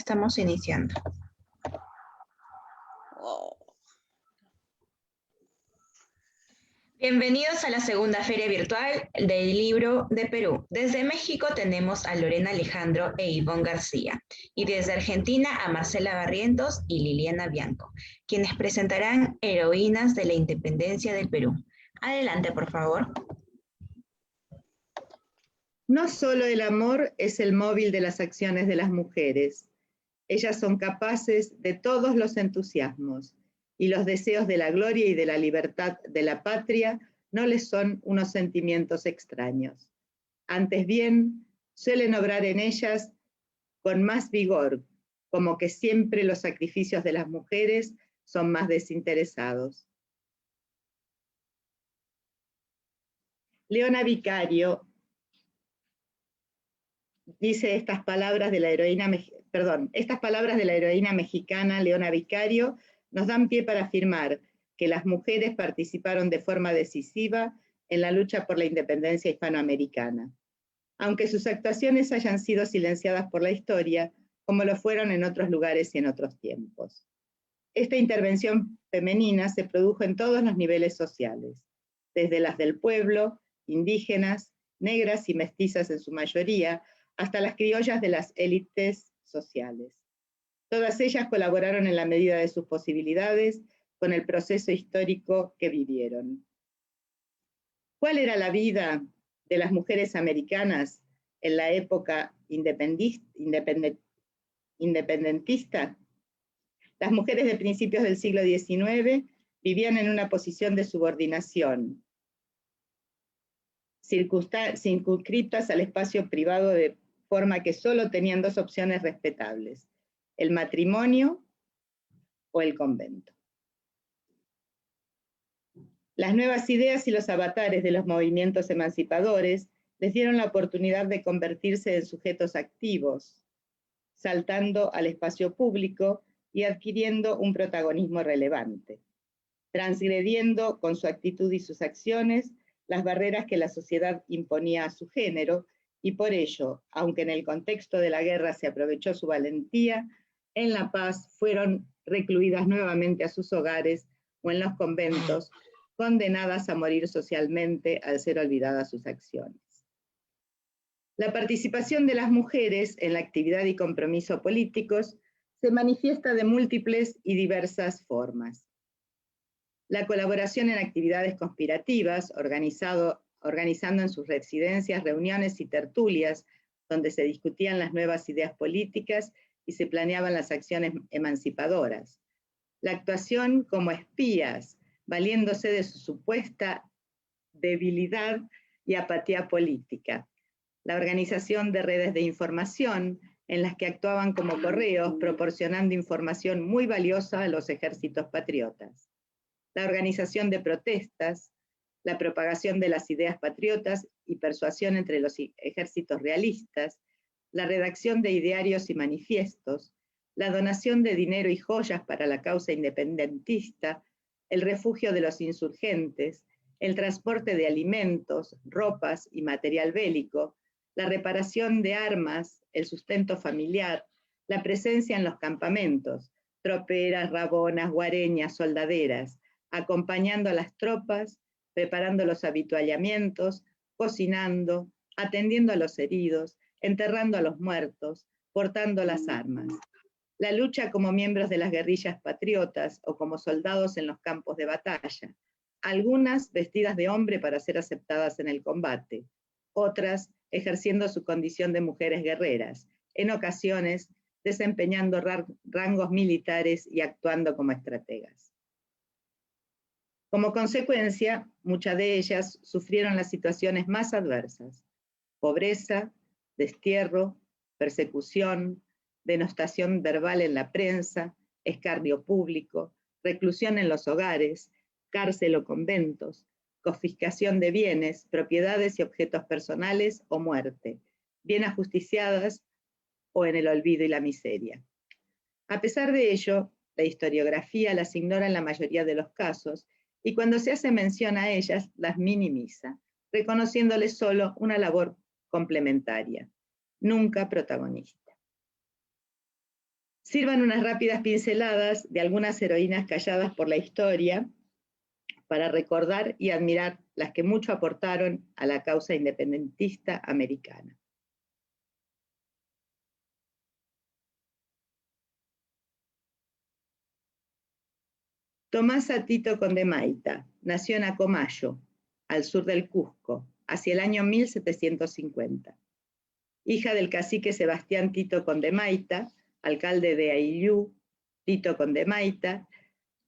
estamos iniciando. Bienvenidos a la segunda feria virtual del libro de Perú. Desde México tenemos a Lorena Alejandro e Ivonne García, y desde Argentina a Marcela Barrientos y Liliana Bianco, quienes presentarán Heroínas de la Independencia del Perú. Adelante, por favor. No solo el amor es el móvil de las acciones de las mujeres. Ellas son capaces de todos los entusiasmos, y los deseos de la gloria y de la libertad de la patria no les son unos sentimientos extraños. Antes bien, suelen obrar en ellas con más vigor, como que siempre los sacrificios de las mujeres son más desinteresados. Leona Vicario dice estas palabras de la heroína mexicana Leona Vicario nos dan pie para afirmar que las mujeres participaron de forma decisiva en la lucha por la independencia hispanoamericana, aunque sus actuaciones hayan sido silenciadas por la historia, como lo fueron en otros lugares y en otros tiempos. Esta intervención femenina se produjo en todos los niveles sociales, desde las del pueblo, indígenas, negras y mestizas en su mayoría, hasta las criollas de las élites sociales. Todas ellas colaboraron en la medida de sus posibilidades con el proceso histórico que vivieron. ¿Cuál era la vida de las mujeres americanas en la época independentista? Las mujeres de principios del siglo XIX vivían en una posición de subordinación, circunscritas al espacio privado de forma que solo tenían dos opciones respetables: el matrimonio o el convento. Las nuevas ideas y los avatares de los movimientos emancipadores les dieron la oportunidad de convertirse en sujetos activos, saltando al espacio público y adquiriendo un protagonismo relevante, transgrediendo con su actitud y sus acciones las barreras que la sociedad imponía a su género, y por ello, aunque en el contexto de la guerra se aprovechó su valentía, en la paz fueron recluidas nuevamente a sus hogares o en los conventos, condenadas a morir socialmente al ser olvidadas sus acciones. La participación de las mujeres en la actividad y compromiso políticos se manifiesta de múltiples y diversas formas. La colaboración en actividades conspirativas, organizando en sus residencias reuniones y tertulias donde se discutían las nuevas ideas políticas y se planeaban las acciones emancipadoras. La actuación como espías, valiéndose de su supuesta debilidad y apatía política. La organización de redes de información en las que actuaban como correos, proporcionando información muy valiosa a los ejércitos patriotas. La organización de protestas, la propagación de las ideas patriotas y persuasión entre los ejércitos realistas, la redacción de idearios y manifiestos, la donación de dinero y joyas para la causa independentista, el refugio de los insurgentes, el transporte de alimentos, ropas y material bélico, la reparación de armas, el sustento familiar, la presencia en los campamentos, troperas, rabonas, guareñas, soldaderas, acompañando a las tropas, preparando los avituallamientos, cocinando, atendiendo a los heridos, enterrando a los muertos, portando las armas. La lucha como miembros de las guerrillas patriotas o como soldados en los campos de batalla, algunas vestidas de hombre para ser aceptadas en el combate, otras ejerciendo su condición de mujeres guerreras, en ocasiones desempeñando rangos militares y actuando como estrategas. Como consecuencia, muchas de ellas sufrieron las situaciones más adversas: pobreza, destierro, persecución, denostación verbal en la prensa, escarnio público, reclusión en los hogares, cárcel o conventos, confiscación de bienes, propiedades y objetos personales o muerte, bien ajusticiadas o en el olvido y la miseria. A pesar de ello, la historiografía las ignora en la mayoría de los casos y cuando se hace mención a ellas, las minimiza, reconociéndoles solo una labor complementaria, nunca protagonista. Sirvan unas rápidas pinceladas de algunas heroínas calladas por la historia para recordar y admirar las que mucho aportaron a la causa independentista americana. Tomasa Tito Condemaita nació en Acomayo, al sur del Cusco, hacia el año 1750. Hija del cacique Sebastián Tito Condemaita, alcalde de Aillú, Tito Condemaita,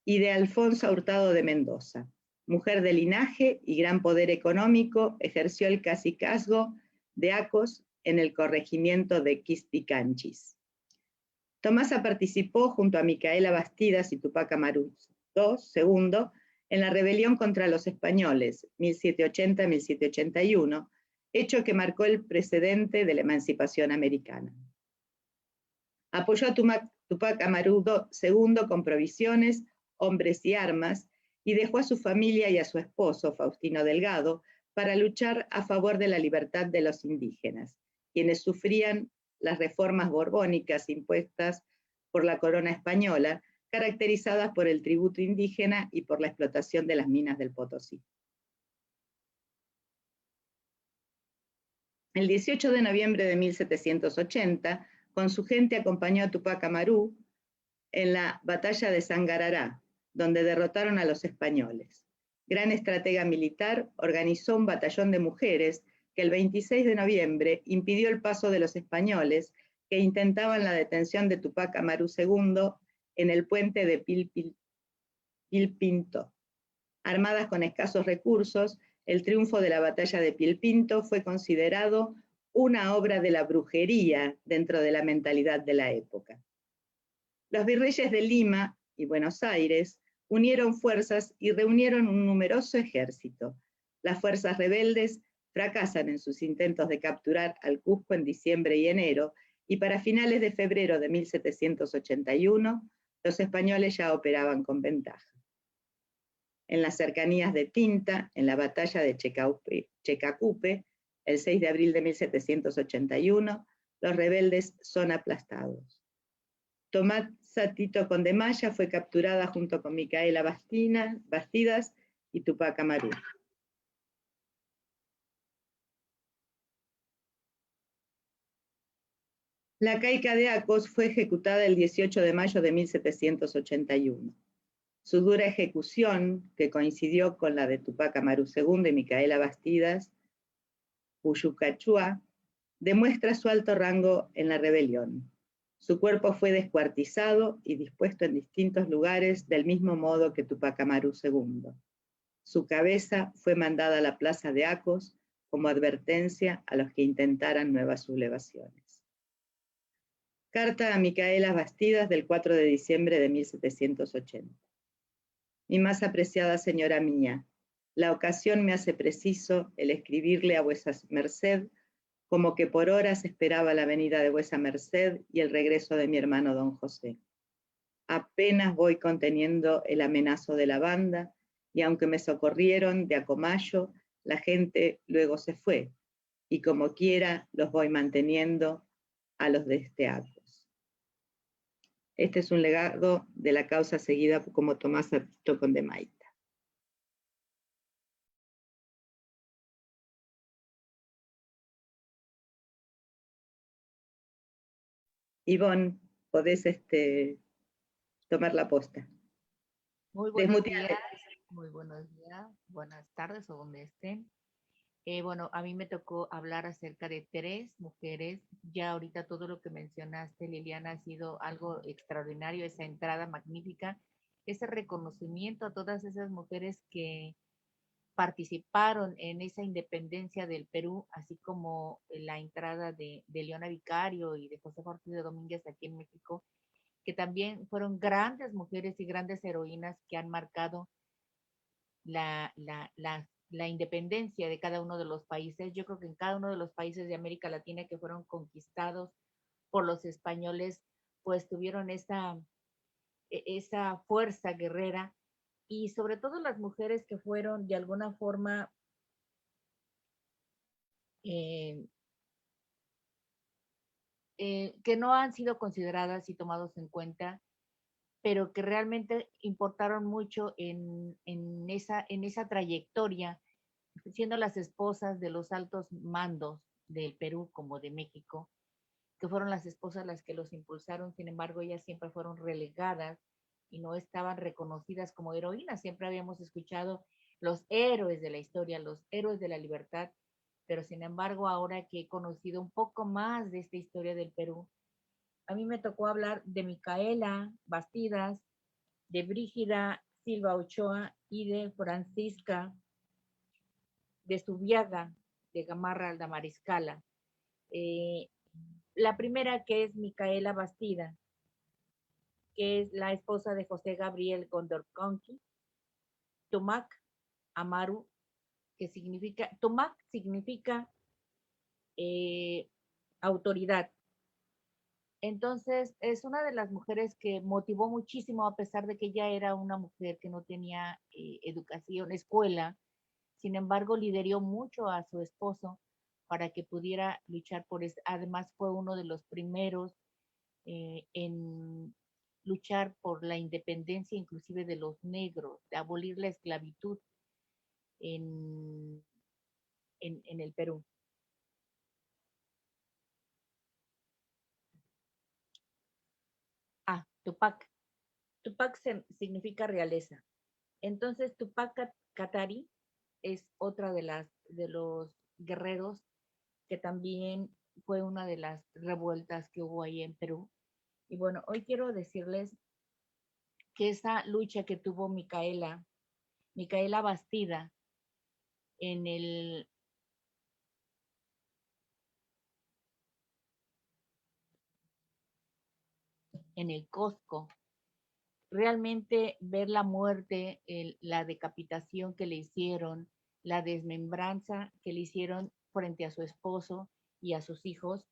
y de Alfonso Hurtado de Mendoza. Mujer de linaje y gran poder económico, ejerció el cacicazgo de Acos en el corregimiento de Quispicanchis. Tomasa participó junto a Micaela Bastidas y Tupac Amaru II en la rebelión contra los españoles, 1780-1781, hecho que marcó el precedente de la emancipación americana. Apoyó a Tupac Amaru II con provisiones, hombres y armas, y dejó a su familia y a su esposo, Faustino Delgado, para luchar a favor de la libertad de los indígenas, quienes sufrían las reformas borbónicas impuestas por la corona española, caracterizadas por el tributo indígena y por la explotación de las minas del Potosí. El 18 de noviembre de 1780, con su gente acompañó a Tupac Amaru en la batalla de Sangarará, donde derrotaron a los españoles. Gran estratega militar, organizó un batallón de mujeres que el 26 de noviembre impidió el paso de los españoles que intentaban la detención de Tupac Amaru II en el puente de Pilpinto. Armadas con escasos recursos, el triunfo de la batalla de Pilpinto fue considerado una obra de la brujería dentro de la mentalidad de la época. Los virreyes de Lima y Buenos Aires unieron fuerzas y reunieron un numeroso ejército. Las fuerzas rebeldes fracasan en sus intentos de capturar al Cusco en diciembre y enero, y para finales de febrero de 1781, los españoles ya operaban con ventaja. En las cercanías de Tinta, en la batalla de Checacupe, el 6 de abril de 1781, los rebeldes son aplastados. Tomasa Tito Condemaita fue capturada junto con Micaela Bastidas y Tupac Amaru. La caica de Acos fue ejecutada el 18 de mayo de 1781. Su dura ejecución, que coincidió con la de Tupac Amaru II y Micaela Bastidas, Puyucachua, demuestra su alto rango en la rebelión. Su cuerpo fue descuartizado y dispuesto en distintos lugares del mismo modo que Tupac Amaru II. Su cabeza fue mandada a la plaza de Acos como advertencia a los que intentaran nuevas sublevaciones. Carta a Micaela Bastidas del 4 de diciembre de 1780. Mi más apreciada señora mía, la ocasión me hace preciso el escribirle a vuesa merced, como que por horas esperaba la venida de vuesa merced y el regreso de mi hermano don José. Apenas voy conteniendo el amenazo de la banda, y aunque me socorrieron de Acomayo, la gente luego se fue, y como quiera los voy manteniendo a los de este Acos. Este es un legado de la causa seguida como Tomasa Tito Condemaita. Ivonne, podés tomar la posta. Muy buenos días, muy buenos días, buenas tardes o donde estén. Bueno, a mí me tocó hablar acerca de 3 mujeres. Ya ahorita todo lo que mencionaste, Liliana, ha sido algo extraordinario, esa entrada magnífica, ese reconocimiento a todas esas mujeres que participaron en esa independencia del Perú, así como la entrada de Leona Vicario y de José Ortiz de Domínguez aquí en México, que también fueron grandes mujeres y grandes heroínas que han marcado la independencia de cada uno de los países. Yo creo que en cada uno de los países de América Latina que fueron conquistados por los españoles, pues tuvieron esa fuerza guerrera, y sobre todo las mujeres que fueron de alguna forma que no han sido consideradas y tomados en cuenta, pero que realmente importaron mucho en esa trayectoria, siendo las esposas de los altos mandos del Perú como de México, que fueron las esposas las que los impulsaron. Sin embargo, ellas siempre fueron relegadas y no estaban reconocidas como heroínas. Siempre habíamos escuchado los héroes de la historia, los héroes de la libertad, pero sin embargo, ahora que he conocido un poco más de esta historia del Perú, a mí me tocó hablar de Micaela Bastidas, de Brígida Silva Ochoa y de Francisca de Subiaga de Gamarra da Mariscala. Eh, la primera, que es Micaela Bastida, que es la esposa de José Gabriel Condorcanqui. Tumac Amaru, que significa, Tumac significa autoridad. Entonces, es una de las mujeres que motivó muchísimo, a pesar de que ella era una mujer que no tenía educación, escuela. Sin embargo, lideró mucho a su esposo para que pudiera luchar por eso. Además, fue uno de los primeros en luchar por la independencia inclusive de los negros, de abolir la esclavitud en, en el Perú. Ah, Tupac. Tupac significa realeza. Entonces, Tupac Katari es otra de los guerreros que también fue una de las revueltas que hubo ahí en Perú. Y bueno, hoy quiero decirles que esa lucha que tuvo Micaela Bastida en el Costco, realmente ver la muerte, la decapitación que le hicieron, la desmembranza que le hicieron frente a su esposo y a sus hijos,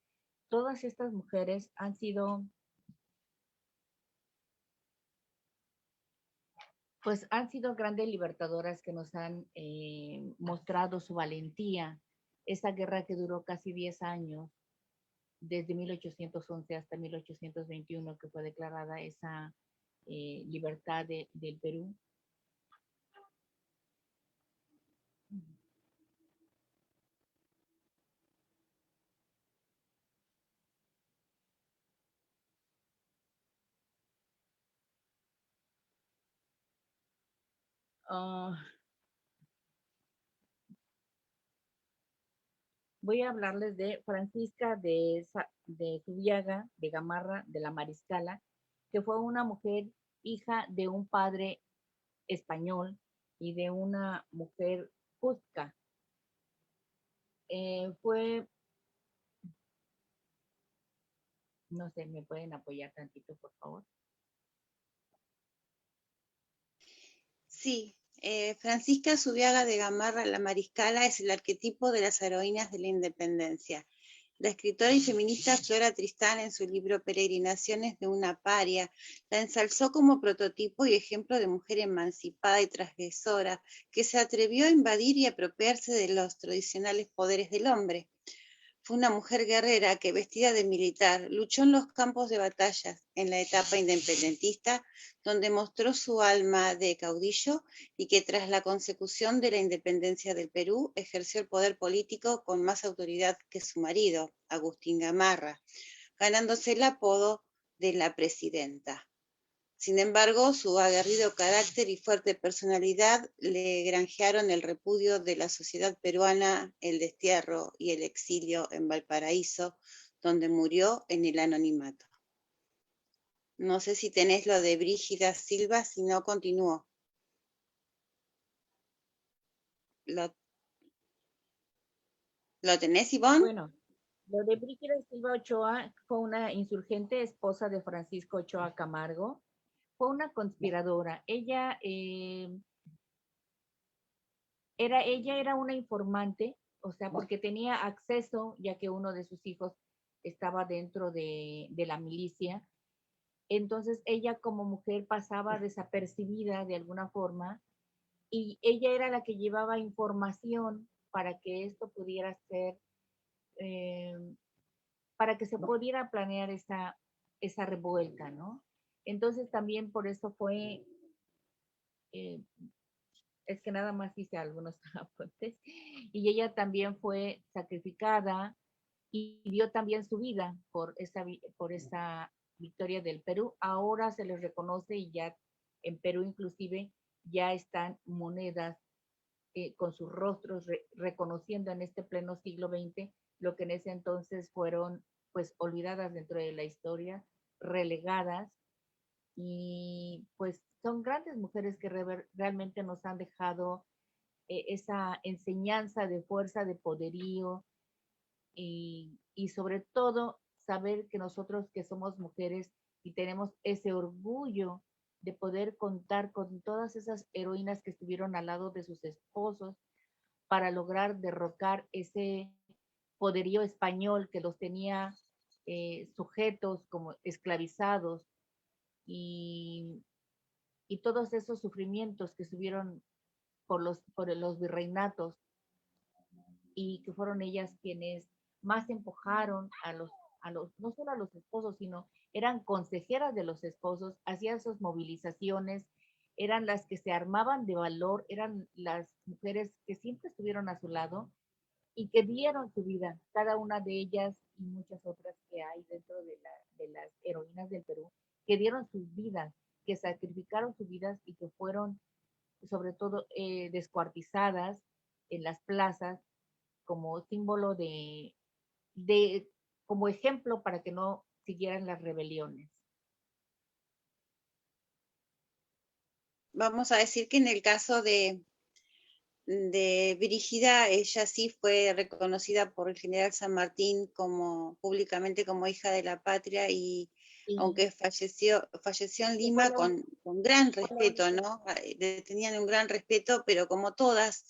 todas estas mujeres han sido, pues han sido grandes libertadoras que nos han mostrado su valentía. Esa guerra que duró casi 10 años, desde 1811 hasta 1821, que fue declarada esa libertad del Perú. Uh, voy a hablarles de Francisca de Subiaga, de Gamarra, de la Mariscala, que fue una mujer hija de un padre español y de una mujer cusca. Fue, no sé, ¿me pueden apoyar tantito, por favor? Sí, Francisca Subiaga de Gamarra la Mariscala es el arquetipo de las heroínas de la independencia. La escritora y feminista Flora Tristán, en su libro Peregrinaciones de una paria, la ensalzó como prototipo y ejemplo de mujer emancipada y transgresora que se atrevió a invadir y apropiarse de los tradicionales poderes del hombre. Fue una mujer guerrera que, vestida de militar, luchó en los campos de batallas en la etapa independentista, donde mostró su alma de caudillo y que tras la consecución de la independencia del Perú ejerció el poder político con más autoridad que su marido, Agustín Gamarra, ganándose el apodo de la presidenta. Sin embargo, su aguerrido carácter y fuerte personalidad le granjearon el repudio de la sociedad peruana, el destierro y el exilio en Valparaíso, donde murió en el anonimato. No sé si tenés lo de Brígida Silva, si no continúo. ¿Lo tenés, Ivonne? Bueno, lo de Brígida Silva Ochoa fue una insurgente esposa de Francisco Ochoa Camargo. Fue una conspiradora. Ella era una informante, o sea, porque tenía acceso, ya que uno de sus hijos estaba dentro de la milicia. Entonces ella como mujer pasaba desapercibida de alguna forma y ella era la que llevaba información para que esto pudiera ser para que se pudiera planear esa revuelta, ¿no? Entonces también por eso fue, eh, es que nada más hice algunos apuntes, y ella también fue sacrificada y dio también su vida por esa victoria del Perú. Ahora se les reconoce y ya en Perú inclusive ya están monedas con sus rostros reconociendo en este pleno siglo XX lo que en ese entonces fueron pues olvidadas dentro de la historia, relegadas, y pues son grandes mujeres que realmente nos han dejado esa enseñanza de fuerza, de poderío, y sobre todo saber que nosotros que somos mujeres y tenemos ese orgullo de poder contar con todas esas heroínas que estuvieron al lado de sus esposos para lograr derrocar ese poderío español que los tenía sujetos, como esclavizados, y, y todos esos sufrimientos que subieron por los virreinatos, y que fueron ellas quienes más empujaron no solo a los esposos, sino eran consejeras de los esposos, hacían sus movilizaciones, eran las que se armaban de valor, eran las mujeres que siempre estuvieron a su lado y que dieron su vida, cada una de ellas y muchas otras que hay dentro de las heroínas del Perú, que dieron sus vidas, que sacrificaron sus vidas y que fueron sobre todo descuartizadas en las plazas como símbolo de, como ejemplo para que no siguieran las rebeliones. Vamos a decir que en el caso de Brígida, ella sí fue reconocida por el general San Martín públicamente como hija de la patria, y aunque falleció en Lima con gran respeto, ¿no? Le tenían un gran respeto, pero como todas,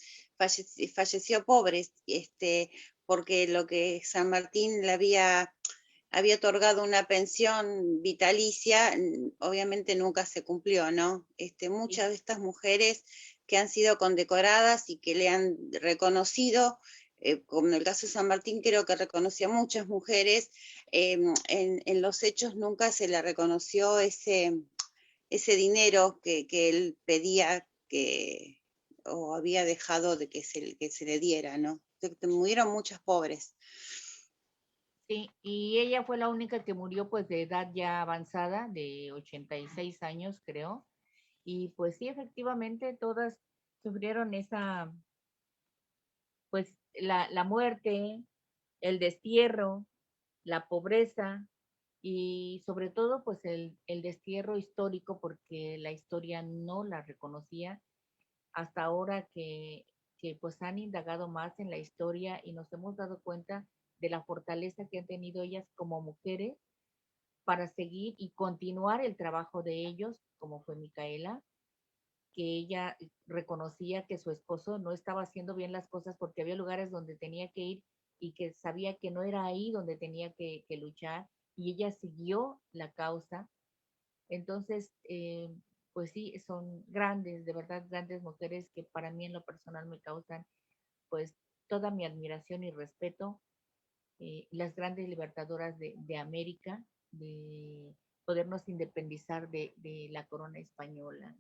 falleció pobre, porque lo que San Martín le había otorgado una pensión vitalicia, obviamente nunca se cumplió, ¿no? Muchas de estas mujeres que han sido condecoradas y que le han reconocido, como en el caso de San Martín, creo que reconoció a muchas mujeres, en los hechos nunca se le reconoció ese dinero que él pedía o había dejado de que se le diera, ¿no? Murieron muchas pobres. Sí, y ella fue la única que murió pues de edad ya avanzada, de 86 años creo, y pues sí, efectivamente todas sufrieron pues la muerte, el destierro, la pobreza y sobre todo pues el destierro histórico, porque la historia no la reconocía hasta ahora que pues han indagado más en la historia y nos hemos dado cuenta de la fortaleza que han tenido ellas como mujeres para seguir y continuar el trabajo de ellos, como fue Micaela, que ella reconocía que su esposo no estaba haciendo bien las cosas porque había lugares donde tenía que ir y que sabía que no era ahí donde tenía que luchar, y ella siguió la causa. Entonces, pues sí, son grandes, de verdad, grandes mujeres que para mí en lo personal me causan pues toda mi admiración y respeto, las grandes libertadoras de América, de podernos independizar de la corona española.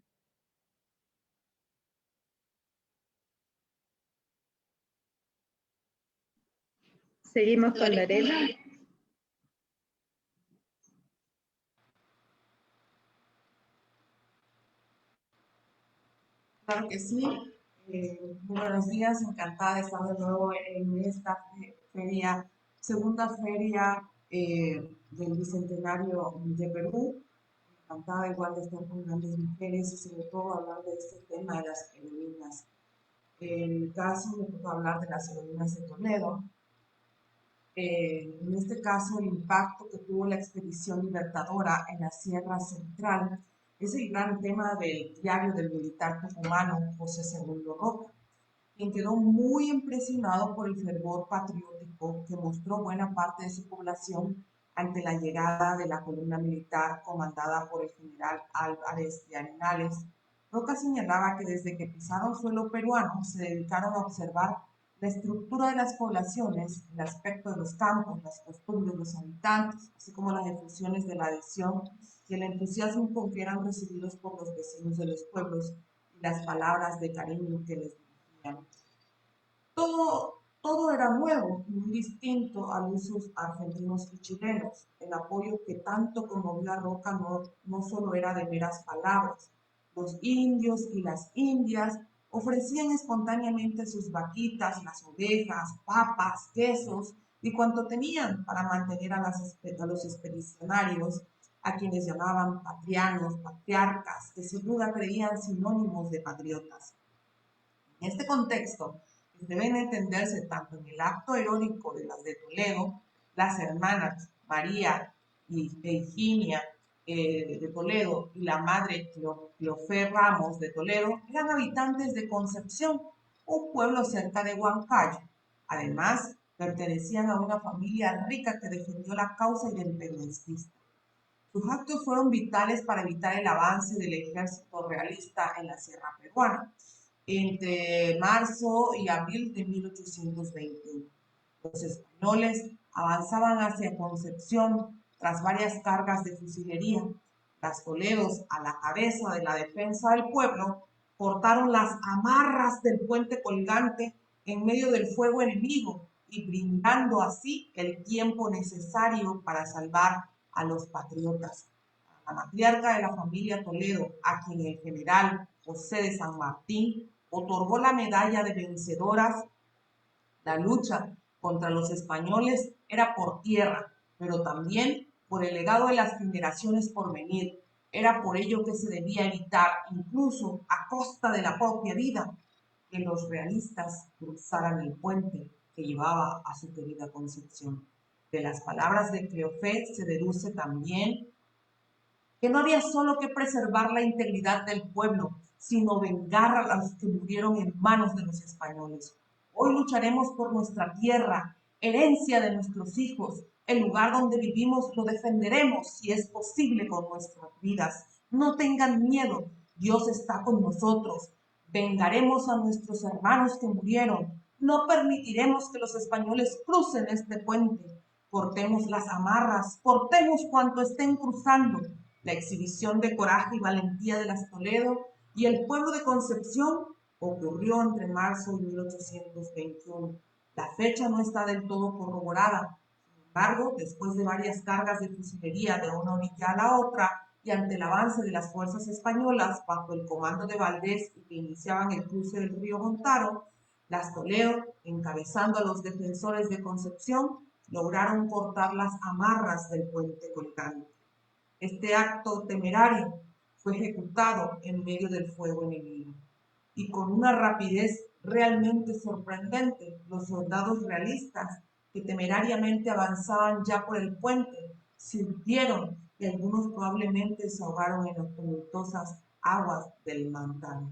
Seguimos con Lorena. Claro que sí. Muy buenos días, encantada de estar de nuevo en esta feria, segunda feria del Bicentenario de Perú. Encantada igual de estar con grandes mujeres y sobre todo hablar de este tema de las heroínas. En mi caso me tocó hablar de las heroínas de Toledo. En este caso, el impacto que tuvo la expedición libertadora en la Sierra Central es el gran tema del diario del militar tucumano José II Roca, quien quedó muy impresionado por el fervor patriótico que mostró buena parte de su población ante la llegada de la columna militar comandada por el general Álvarez de Arenales. Roca señalaba que desde que pisaron suelo peruano se dedicaron a observar La estructura de las poblaciones, el aspecto de los campos, las costumbres de los habitantes, así como las efusiones de la adhesión y el entusiasmo con que eran recibidos por los vecinos de los pueblos y las palabras de cariño que les dirigían. Todo era nuevo y muy distinto a los usos argentinos y chilenos. El apoyo que tanto conmovió a Roca no solo era de meras palabras. Los indios y las indias ofrecían espontáneamente sus vaquitas, las ovejas, papas, quesos y cuanto tenían para mantener a los expedicionarios, a quienes llamaban patrianos, patriarcas, que sin duda creían sinónimos de patriotas. En este contexto, deben entenderse tanto en el acto heroico de las de Toledo, las hermanas María y Virginia de Toledo y la madre Cleofé Ramos de Toledo, eran habitantes de Concepción, un pueblo cerca de Huancayo. Además, pertenecían a una familia rica que defendió la causa independentista. Sus actos fueron vitales para evitar el avance del ejército realista en la sierra peruana entre marzo y abril de 1821. Los españoles avanzaban hacia Concepción tras varias cargas de fusilería. Las Toledos, a la cabeza de la defensa del pueblo, cortaron las amarras del puente colgante en medio del fuego enemigo y brindando así el tiempo necesario para salvar a los patriotas. La matriarca de la familia Toledo, a quien el general José de San Martín otorgó la medalla de vencedoras. La lucha contra los españoles era por tierra, pero también por el legado de las generaciones por venir. Era por ello que se debía evitar, incluso a costa de la propia vida, que los realistas cruzaran el puente que llevaba a su querida Concepción. De las palabras de Cleofé se deduce también que no había solo que preservar la integridad del pueblo, sino vengar a los que murieron en manos de los españoles. Hoy lucharemos por nuestra tierra, herencia de nuestros hijos. El lugar donde vivimos lo defenderemos si es posible con nuestras vidas. No tengan miedo, Dios está con nosotros. Vengaremos a nuestros hermanos que murieron. No permitiremos que los españoles crucen este puente. Cortemos las amarras, cortemos cuanto estén cruzando. La exhibición de coraje y valentía de las Toledo y el pueblo de Concepción ocurrió entre marzo y 1821. La fecha no está del todo corroborada. Sin embargo, después de varias cargas de fusilería de una orilla a la otra y ante el avance de las fuerzas españolas bajo el comando de Valdés y que iniciaban el cruce del río Montaro, las Toledo, encabezando a los defensores de Concepción, lograron cortar las amarras del puente colgante. Este acto temerario fue ejecutado en medio del fuego enemigo y con una rapidez realmente sorprendente. Los soldados realistas que temerariamente avanzaban ya por el puente se hundieron y algunos probablemente se ahogaron en las tumultuosas aguas del Mantaro.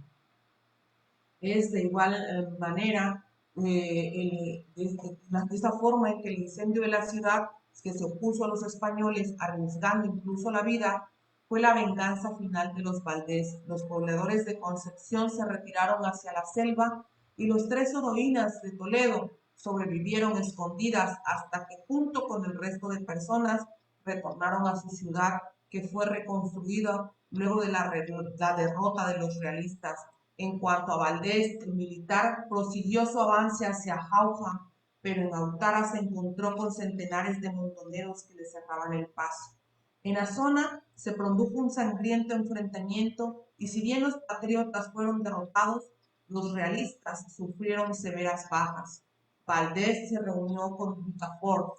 Es de igual manera, de esta forma en que el incendio de la ciudad que se opuso a los españoles, arriesgando incluso la vida, fue la venganza final de los Valdés. Los pobladores de Concepción se retiraron hacia la selva y los 3 heroínas de Toledo sobrevivieron escondidas hasta que junto con el resto de personas retornaron a su ciudad, que fue reconstruida luego de la derrota de los realistas. En cuanto a Valdés, el militar prosiguió su avance hacia Jauja, pero en Autara se encontró con centenares de montoneros que le cerraban el paso. En la zona se produjo un sangriento enfrentamiento y si bien los patriotas fueron derrotados, los realistas sufrieron severas bajas. Valdés se reunió con Rocafort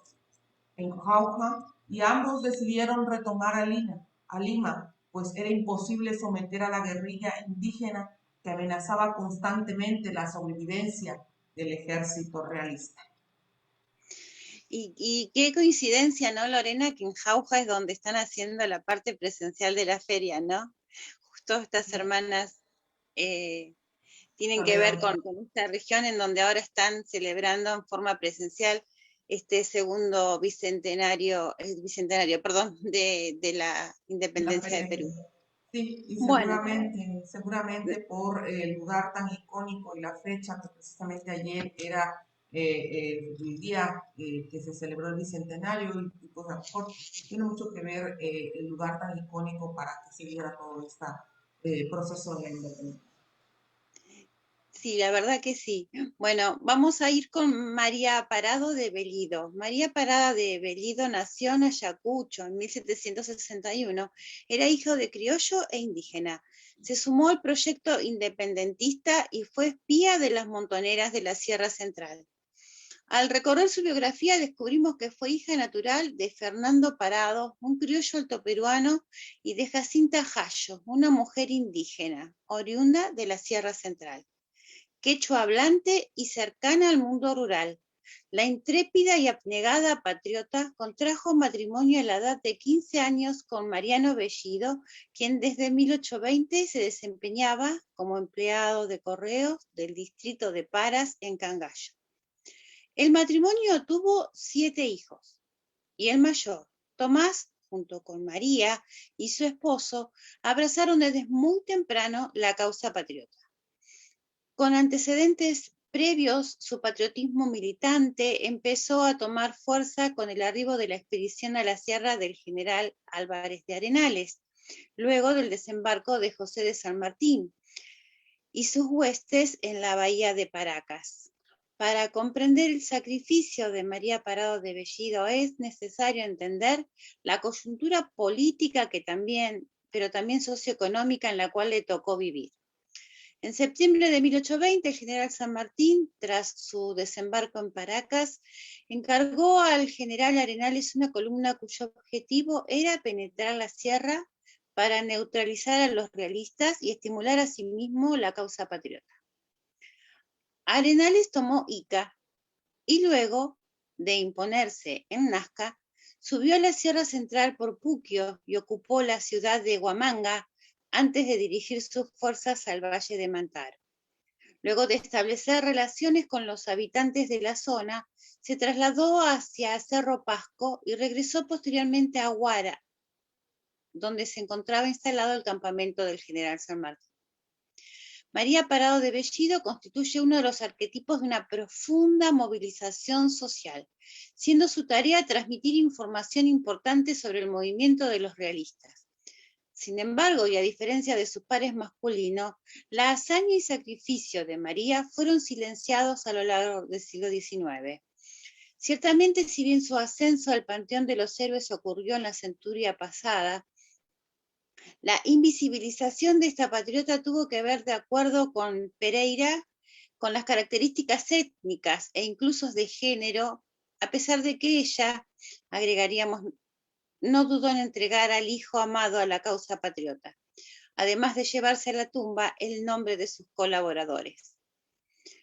en Jauja y ambos decidieron retomar a Lima, pues era imposible someter a la guerrilla indígena que amenazaba constantemente la sobrevivencia del ejército realista. Y qué coincidencia, ¿no, Lorena? Que en Jauja es donde están haciendo la parte presencial de la feria, ¿no? Justo estas hermanas tienen que ver con esta región en donde ahora están celebrando en forma presencial este segundo bicentenario, de la independencia de Perú. Sí, y Bueno, seguramente por el lugar tan icónico y la fecha, que precisamente ayer era el día que se celebró el bicentenario, y pues a lo mejor tiene mucho que ver el lugar tan icónico para que se diera todo este proceso de la independencia. sí, la verdad que sí. Bueno, vamos a ir con María Parado de Bellido. María Parada de Bellido nació en Ayacucho en 1761. Era hijo de criollo e indígena. Se sumó al proyecto independentista y fue espía de las montoneras de la Sierra Central. Al recorrer su biografía descubrimos que fue hija natural de Fernando Parado, un criollo altoperuano, y de Jacinta Jayo, una mujer indígena, oriunda de la Sierra Central. Quechua hablante y cercana al mundo rural. La intrépida y abnegada patriota contrajo matrimonio a la edad de 15 años con Mariano Bellido, quien desde 1820 se desempeñaba como empleado de correos del distrito de Paras en Cangallo. El matrimonio tuvo 7 hijos y el mayor, Tomás, junto con María y su esposo, abrazaron desde muy temprano la causa patriota. Con antecedentes previos, su patriotismo militante empezó a tomar fuerza con el arribo de la expedición a la sierra del general Álvarez de Arenales, luego del desembarco de José de San Martín y sus huestes en la bahía de Paracas. Para comprender el sacrificio de María Parado de Bellido es necesario entender la coyuntura política pero también socioeconómica en la cual le tocó vivir. En septiembre de 1820, el general San Martín, tras su desembarco en Paracas, encargó al general Arenales una columna cuyo objetivo era penetrar la sierra para neutralizar a los realistas y estimular asimismo la causa patriota. Arenales tomó Ica y luego de imponerse en Nazca, subió a la Sierra Central por Puquio y ocupó la ciudad de Huamanga antes de dirigir sus fuerzas al Valle de Mantaro. Luego de establecer relaciones con los habitantes de la zona, se trasladó hacia Cerro Pasco y regresó posteriormente a Huara, donde se encontraba instalado el campamento del general San Martín. María Parado de Bellido constituye uno de los arquetipos de una profunda movilización social, siendo su tarea transmitir información importante sobre el movimiento de los realistas. Sin embargo, y a diferencia de sus pares masculinos, la hazaña y sacrificio de María fueron silenciados a lo largo del siglo XIX. Ciertamente, si bien su ascenso al panteón de los héroes ocurrió en la centuria pasada, la invisibilización de esta patriota tuvo que ver, de acuerdo con Pereira, con las características étnicas e incluso de género, a pesar de que ella, agregaríamos, no dudó en entregar al hijo amado a la causa patriota, además de llevarse a la tumba el nombre de sus colaboradores.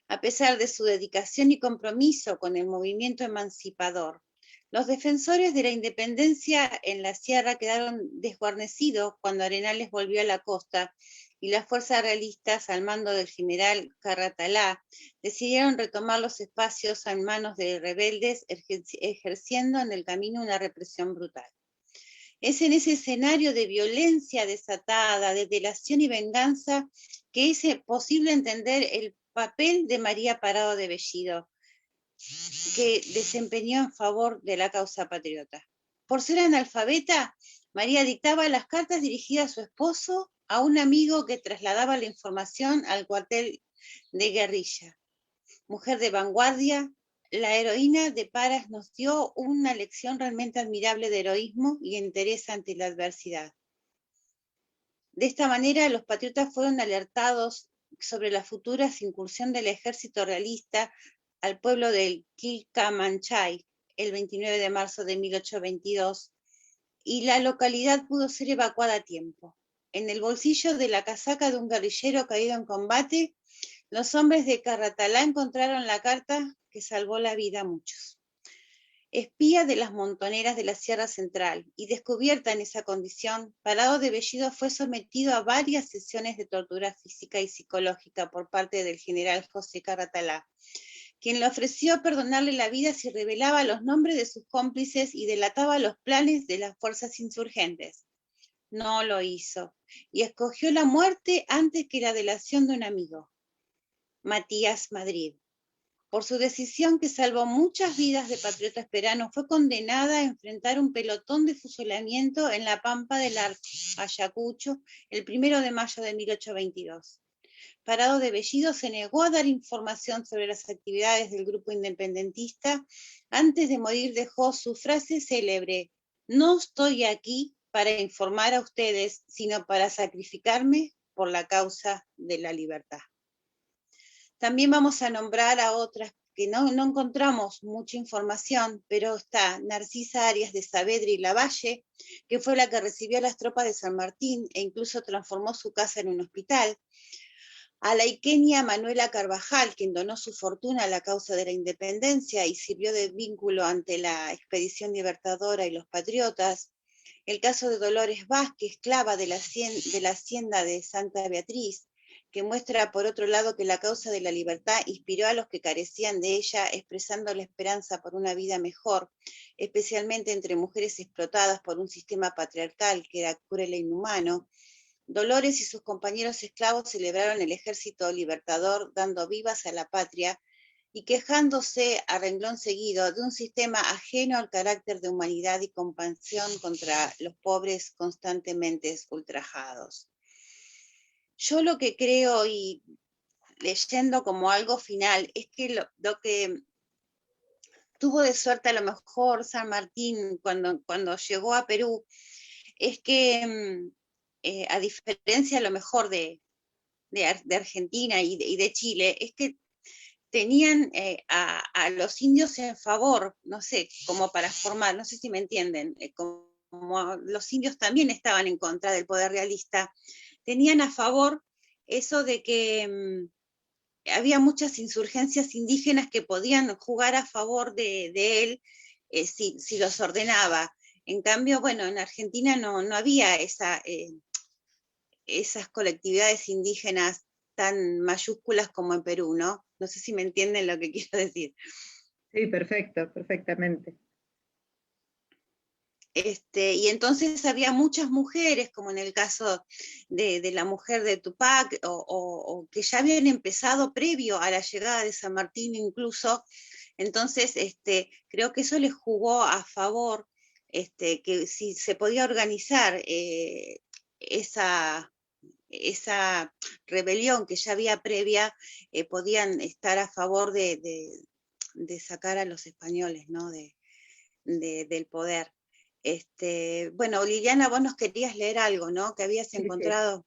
A pesar de su dedicación y compromiso con el movimiento emancipador, los defensores de la independencia en la sierra quedaron desguarnecidos cuando Arenales volvió a la costa y las fuerzas realistas, al mando del general Carratalá, decidieron retomar los espacios en manos de rebeldes, ejerciendo en el camino una represión brutal. Es en ese escenario de violencia desatada, de delación y venganza, que es posible entender el papel de María Parado de Bellido, que desempeñó en favor de la causa patriota. Por ser analfabeta, María dictaba las cartas dirigidas a su esposo, a un amigo que trasladaba la información al cuartel de guerrilla. Mujer de vanguardia, la heroína de Paras nos dio una lección realmente admirable de heroísmo y interés ante la adversidad. De esta manera, los patriotas fueron alertados sobre la futura incursión del ejército realista al pueblo del Quilcamanchay el 29 de marzo de 1822, y la localidad pudo ser evacuada a tiempo. En el bolsillo de la casaca de un guerrillero caído en combate, los hombres de Carratalá encontraron la carta que salvó la vida a muchos. Espía de las montoneras de la Sierra Central y descubierta en esa condición, Parado de Bellido fue sometido a varias sesiones de tortura física y psicológica por parte del general José Carratalá, quien le ofreció perdonarle la vida si revelaba los nombres de sus cómplices y delataba los planes de las fuerzas insurgentes. no lo hizo y escogió la muerte antes que la delación de un amigo, Matías Madrid. Por su decisión, que salvó muchas vidas de patriotas peruanos, fue condenada a enfrentar un pelotón de fusilamiento en la Pampa del Ayacucho el 1 de mayo de 1822. Parado de Bellido se negó a dar información sobre las actividades del grupo independentista. Antes de morir dejó su frase célebre: no estoy aquí para informar a ustedes, sino para sacrificarme por la causa de la libertad. También vamos a nombrar a otras que no encontramos mucha información, pero está Narcisa Arias de Saavedra y Lavalle, que fue la que recibió a las tropas de San Martín e incluso transformó su casa en un hospital. A la iqueña Manuela Carvajal, quien donó su fortuna a la causa de la independencia y sirvió de vínculo ante la expedición libertadora y los patriotas. El caso de Dolores Vázquez, esclava de la hacienda de Santa Beatriz, que muestra por otro lado que la causa de la libertad inspiró a los que carecían de ella, expresando la esperanza por una vida mejor, especialmente entre mujeres explotadas por un sistema patriarcal que era cruel e inhumano. Dolores y sus compañeros esclavos celebraron el ejército libertador, dando vivas a la patria y quejándose a renglón seguido de un sistema ajeno al carácter de humanidad y compasión contra los pobres constantemente ultrajados. Yo lo que creo, y leyendo como algo final, es que lo que tuvo de suerte a lo mejor San Martín cuando llegó a Perú, es que a diferencia a lo mejor de Argentina y de Chile, es que tenían a los indios en favor, no sé, como para formar, no sé si me entienden, como los indios también estaban en contra del poder realista, tenían a favor eso de que había muchas insurgencias indígenas que podían jugar a favor de él si los ordenaba. En cambio, bueno, en Argentina no había esas colectividades indígenas tan mayúsculas como en Perú, ¿no? No sé si me entienden lo que quiero decir. Sí, perfecto, perfectamente. Y entonces había muchas mujeres, como en el caso de la mujer de Tupac, o que ya habían empezado previo a la llegada de San Martín incluso. Entonces, creo que eso les jugó a favor, que si se podía organizar esa rebelión que ya había previa, podían estar a favor de sacar a los españoles, ¿no? del poder. Bueno, Liliana, vos nos querías leer algo, ¿no? Que habías encontrado.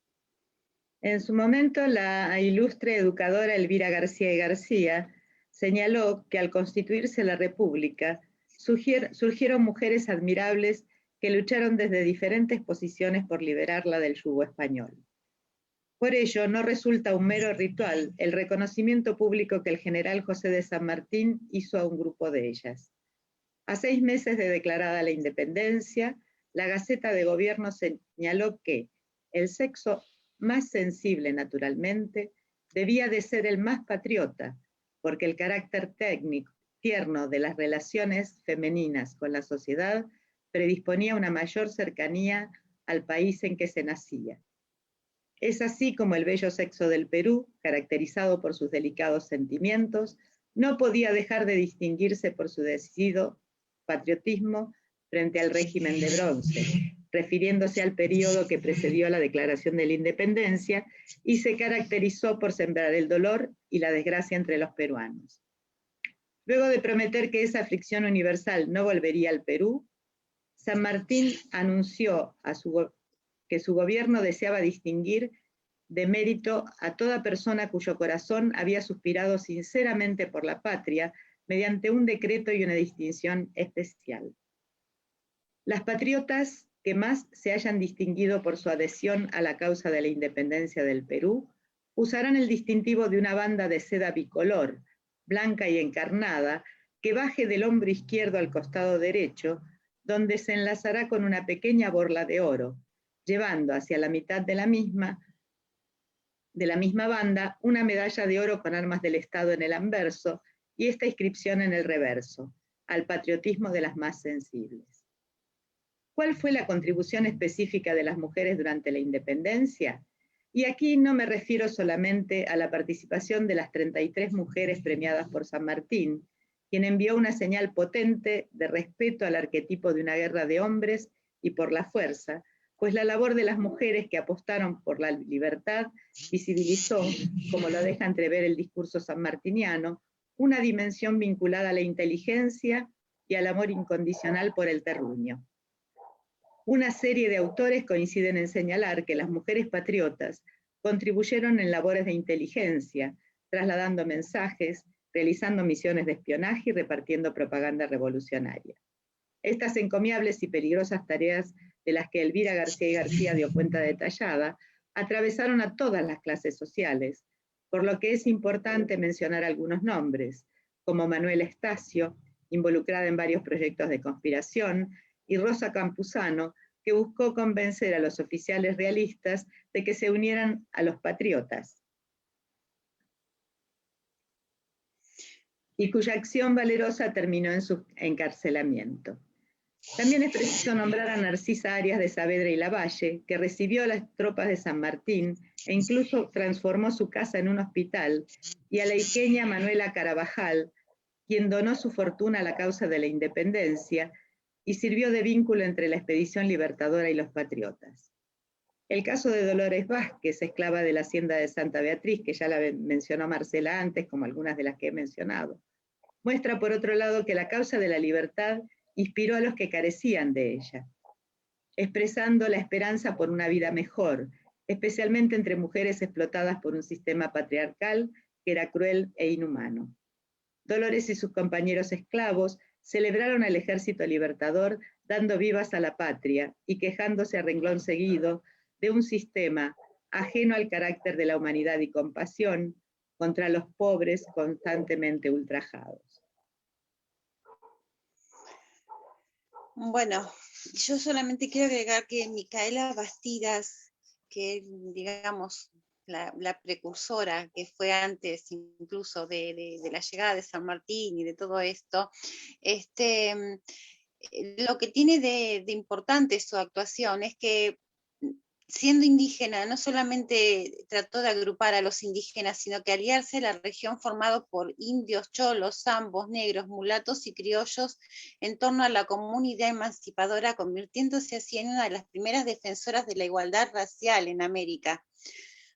En su momento, la ilustre educadora Elvira García y García señaló que al constituirse la República, surgieron mujeres admirables que lucharon desde diferentes posiciones por liberarla del yugo español. Por ello, no resulta un mero ritual el reconocimiento público que el general José de San Martín hizo a un grupo de ellas. A 6 meses de declarada la independencia, la Gaceta de Gobierno señaló que el sexo más sensible naturalmente debía de ser el más patriota, porque el carácter técnico, tierno de las relaciones femeninas con la sociedad predisponía a una mayor cercanía al país en que se nacía. Es así como el bello sexo del Perú, caracterizado por sus delicados sentimientos, no podía dejar de distinguirse por su decidido patriotismo frente al régimen de bronce, refiriéndose al periodo que precedió a la declaración de la independencia y se caracterizó por sembrar el dolor y la desgracia entre los peruanos. Luego de prometer que esa aflicción universal no volvería al Perú, San Martín anunció que su gobierno deseaba distinguir de mérito a toda persona cuyo corazón había suspirado sinceramente por la patria mediante un decreto y una distinción especial. Las patriotas que más se hayan distinguido por su adhesión a la causa de la independencia del Perú usarán el distintivo de una banda de seda bicolor, blanca y encarnada, que baje del hombro izquierdo al costado derecho, donde se enlazará con una pequeña borla de oro, llevando hacia la mitad de la misma banda una medalla de oro con armas del Estado en el anverso y esta inscripción en el reverso: al patriotismo de las más sensibles. ¿Cuál fue la contribución específica de las mujeres durante la independencia? Y aquí no me refiero solamente a la participación de las 33 mujeres premiadas por San Martín, quien envió una señal potente de respeto al arquetipo de una guerra de hombres y por la fuerza, pues la labor de las mujeres que apostaron por la libertad visibilizó, como lo deja entrever el discurso sanmartiniano, una dimensión vinculada a la inteligencia y al amor incondicional por el terruño. Una serie de autores coinciden en señalar que las mujeres patriotas contribuyeron en labores de inteligencia, trasladando mensajes, realizando misiones de espionaje y repartiendo propaganda revolucionaria. Estas encomiables y peligrosas tareas de las que Elvira García y García dio cuenta detallada, atravesaron a todas las clases sociales, por lo que es importante mencionar algunos nombres, como Manuela Estacio, involucrada en varios proyectos de conspiración, y Rosa Campuzano, que buscó convencer a los oficiales realistas de que se unieran a los patriotas, y cuya acción valerosa terminó en su encarcelamiento. También es preciso nombrar a Narcisa Arias de Saavedra y Lavalle, que recibió a las tropas de San Martín e incluso transformó su casa en un hospital, y a la iqueña Manuela Carabajal, quien donó su fortuna a la causa de la independencia y sirvió de vínculo entre la expedición libertadora y los patriotas. El caso de Dolores Vázquez, esclava de la hacienda de Santa Beatriz, que ya la mencionó Marcela antes, como algunas de las que he mencionado, muestra por otro lado que la causa de la libertad inspiró a los que carecían de ella, expresando la esperanza por una vida mejor, especialmente entre mujeres explotadas por un sistema patriarcal que era cruel e inhumano. Dolores y sus compañeros esclavos celebraron al ejército libertador dando vivas a la patria y quejándose a renglón seguido de un sistema ajeno al carácter de la humanidad y compasión contra los pobres constantemente ultrajados. Bueno, yo solamente quiero agregar que Micaela Bastidas, que digamos la precursora, que fue antes incluso de la llegada de San Martín y de todo esto, lo que tiene de importante su actuación es que siendo indígena, no solamente trató de agrupar a los indígenas, sino que aliarse a la región formada por indios, cholos, zambos, negros, mulatos y criollos en torno a la comunidad emancipadora, convirtiéndose así en una de las primeras defensoras de la igualdad racial en América.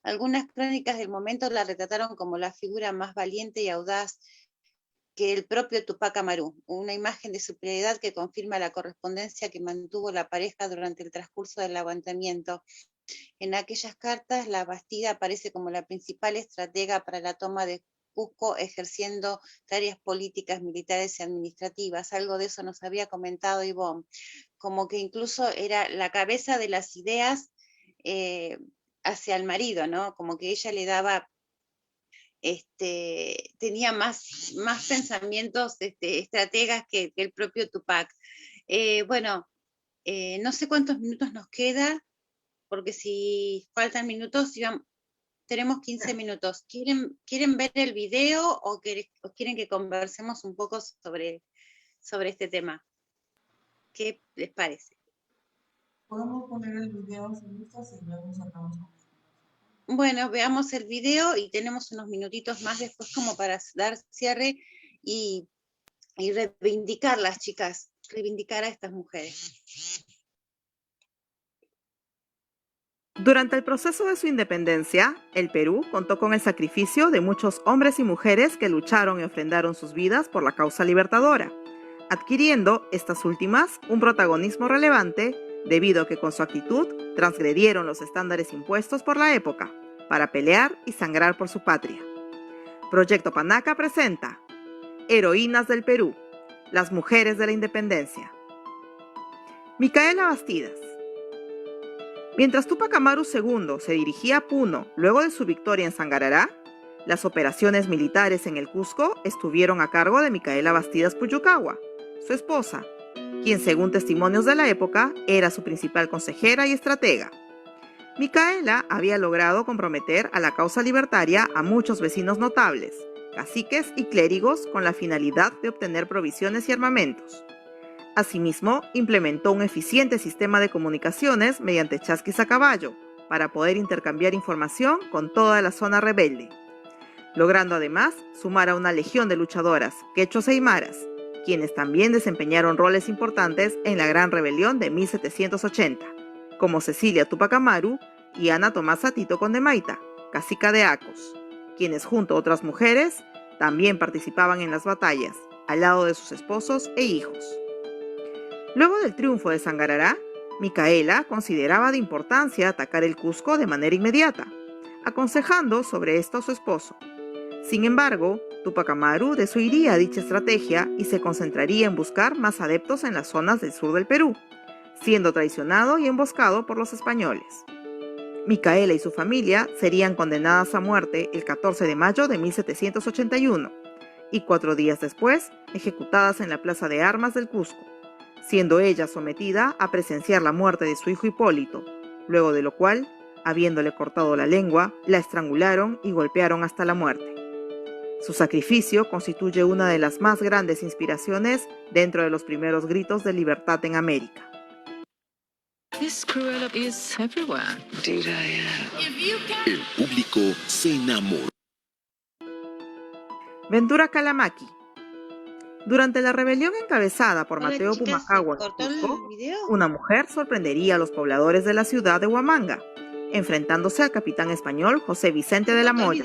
Algunas crónicas del momento la retrataron como la figura más valiente y audaz que el propio Tupac Amaru, una imagen de superioridad que confirma la correspondencia que mantuvo la pareja durante el transcurso del levantamiento. En aquellas cartas, la Bastida aparece como la principal estratega para la toma de Cusco, ejerciendo tareas políticas, militares y administrativas. Algo de eso nos había comentado Ivonne, como que incluso era la cabeza de las ideas hacia el marido, ¿no? Como que ella le daba... tenía más pensamientos estrategas que el propio Tupac. No sé cuántos minutos nos queda, porque si faltan minutos, tenemos 15 minutos. ¿Quieren ver el video o quieren que conversemos un poco sobre este tema? ¿Qué les parece? Podemos poner el video si gustas y luego sacamos con eso. Bueno, veamos el video y tenemos unos minutitos más después como para dar cierre y reivindicarlas, chicas, reivindicar a estas mujeres. Durante el proceso de su independencia, el Perú contó con el sacrificio de muchos hombres y mujeres que lucharon y ofrendaron sus vidas por la causa libertadora, adquiriendo estas últimas un protagonismo relevante debido a que con su actitud transgredieron los estándares impuestos por la época para pelear y sangrar por su patria. Proyecto Panaca presenta Heroínas del Perú, las mujeres de la independencia. Micaela Bastidas. Mientras Tupac Amaru II se dirigía a Puno luego de su victoria en Sangarará, las operaciones militares en el Cusco estuvieron a cargo de Micaela Bastidas Puyucagua, su esposa, quien según testimonios de la época era su principal consejera y estratega. Micaela había logrado comprometer a la causa libertaria a muchos vecinos notables, caciques y clérigos con la finalidad de obtener provisiones y armamentos. Asimismo, implementó un eficiente sistema de comunicaciones mediante chasquis a caballo para poder intercambiar información con toda la zona rebelde, logrando además sumar a una legión de luchadoras, quechuas e aymaras, quienes también desempeñaron roles importantes en la Gran Rebelión de 1780, como Cecilia Tupac Amaru y Ana Tomasa Tito Condemaita, cacica de Acos, quienes junto a otras mujeres también participaban en las batallas, al lado de sus esposos e hijos. Luego del triunfo de Sangarará, Micaela consideraba de importancia atacar el Cusco de manera inmediata, aconsejando sobre esto a su esposo. Sin embargo, Tupac Amaru desoiría dicha estrategia y se concentraría en buscar más adeptos en las zonas del sur del Perú, siendo traicionado y emboscado por los españoles. Micaela y su familia serían condenadas a muerte el 14 de mayo de 1781 y 4 días después ejecutadas en la Plaza de Armas del Cusco, siendo ella sometida a presenciar la muerte de su hijo Hipólito, luego de lo cual, habiéndole cortado la lengua, la estrangularon y golpearon hasta la muerte. Su sacrificio constituye una de las más grandes inspiraciones dentro de los primeros gritos de libertad en América. El público se enamoró. Ventura Calamaqui. Durante la rebelión encabezada por Mateo Pumacahua en Cusco, una mujer sorprendería a los pobladores de la ciudad de Huamanga, enfrentándose al capitán español José Vicente de la Moya,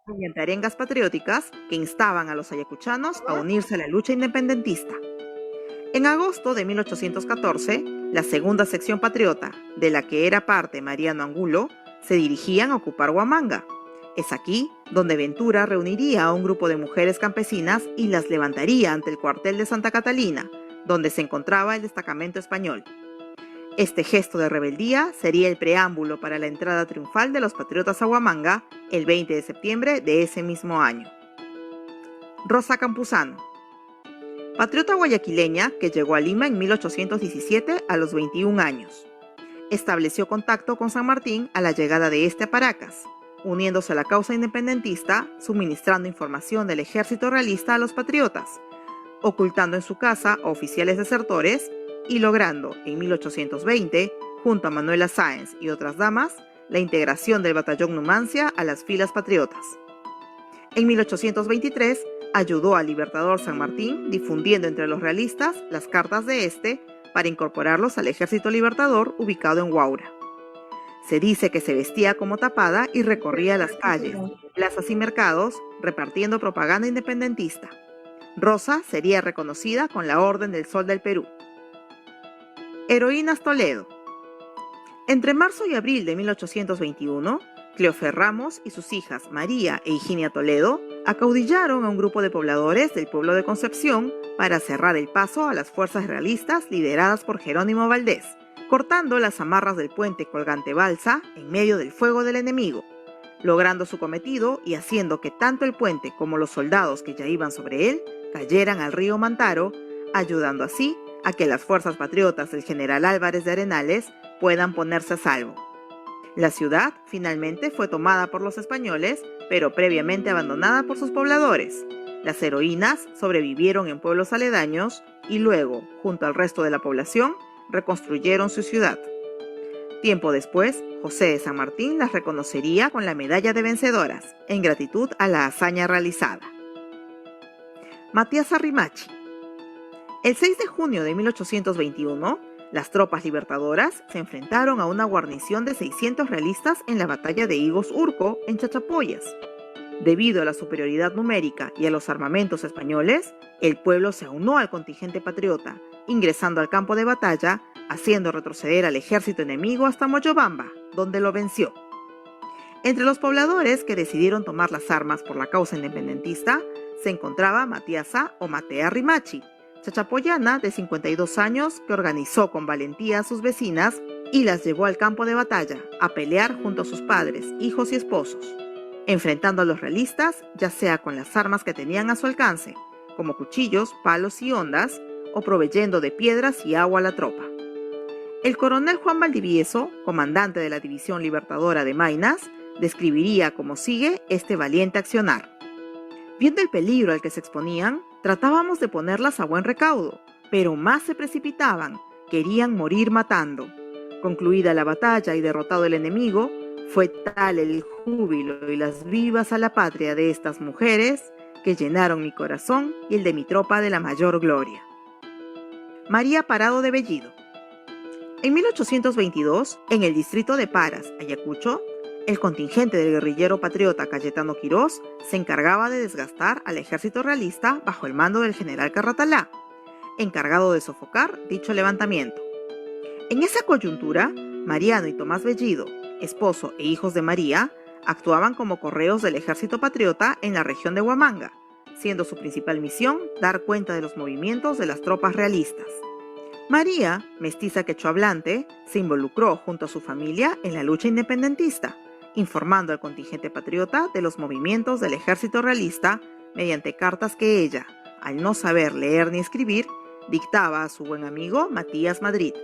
mediante arengas patrióticas que instaban a los ayacuchanos a unirse a la lucha independentista. En agosto de 1814, la segunda sección patriota, de la que era parte Mariano Angulo, se dirigían a ocupar Huamanga. Es aquí donde Ventura reuniría a un grupo de mujeres campesinas y las levantaría ante el cuartel de Santa Catalina, donde se encontraba el destacamento español. Este gesto de rebeldía sería el preámbulo para la entrada triunfal de los patriotas a Huamanga el 20 de septiembre de ese mismo año. Rosa Campuzano. Patriota guayaquileña que llegó a Lima en 1817 a los 21 años. Estableció contacto con San Martín a la llegada de este a Paracas, uniéndose a la causa independentista, suministrando información del ejército realista a los patriotas, ocultando en su casa a oficiales desertores y logrando, en 1820, junto a Manuela Sáenz y otras damas, la integración del batallón Numancia a las filas patriotas. En 1823, ayudó al libertador San Martín difundiendo entre los realistas las cartas de este para incorporarlos al ejército libertador ubicado en Huaura. Se dice que se vestía como tapada y recorría las calles, plazas y mercados repartiendo propaganda independentista. Rosa sería reconocida con la Orden del Sol del Perú. Heroínas Toledo. Entre marzo y abril de 1821, Cleofer Ramos y sus hijas María e Higinia Toledo acaudillaron a un grupo de pobladores del pueblo de Concepción para cerrar el paso a las fuerzas realistas lideradas por Jerónimo Valdés, cortando las amarras del puente colgante Balsa en medio del fuego del enemigo, logrando su cometido y haciendo que tanto el puente como los soldados que ya iban sobre él cayeran al río Mantaro, ayudando así a que las fuerzas patriotas del general Álvarez de Arenales puedan ponerse a salvo. La ciudad finalmente fue tomada por los españoles, pero previamente abandonada por sus pobladores. Las heroínas sobrevivieron en pueblos aledaños y luego, junto al resto de la población, reconstruyeron su ciudad. Tiempo después, José de San Martín las reconocería con la medalla de vencedoras, en gratitud a la hazaña realizada. Matías Arrimachi. El 6 de junio de 1821, las tropas libertadoras se enfrentaron a una guarnición de 600 realistas en la batalla de Higos Urco, en Chachapoyas. Debido a la superioridad numérica y a los armamentos españoles, el pueblo se aunó al contingente patriota, ingresando al campo de batalla, haciendo retroceder al ejército enemigo hasta Moyobamba, donde lo venció. Entre los pobladores que decidieron tomar las armas por la causa independentista, se encontraba Matiasa o Matea Arrimachi, chachapoyana de 52 años que organizó con valentía a sus vecinas y las llevó al campo de batalla a pelear junto a sus padres, hijos y esposos, enfrentando a los realistas ya sea con las armas que tenían a su alcance, como cuchillos, palos y hondas, o proveyendo de piedras y agua a la tropa. El coronel Juan Valdivieso, comandante de la División Libertadora de Maynas, describiría como sigue este valiente accionar. Viendo el peligro al que se exponían, tratábamos de ponerlas a buen recaudo, pero más se precipitaban, querían morir matando. Concluida la batalla y derrotado el enemigo, fue tal el júbilo y las vivas a la patria de estas mujeres que llenaron mi corazón y el de mi tropa de la mayor gloria. María Parado de Bellido. En 1822, en el distrito de Paras, Ayacucho, el contingente del guerrillero patriota Cayetano Quirós se encargaba de desgastar al ejército realista bajo el mando del general Carratalá, encargado de sofocar dicho levantamiento. En esa coyuntura, Mariano y Tomás Bellido, esposo e hijos de María, actuaban como correos del ejército patriota en la región de Huamanga, siendo su principal misión dar cuenta de los movimientos de las tropas realistas. María, mestiza quechohablante, se involucró junto a su familia en la lucha independentista, informando al contingente patriota de los movimientos del ejército realista mediante cartas que ella, al no saber leer ni escribir, dictaba a su buen amigo Matías Madrid.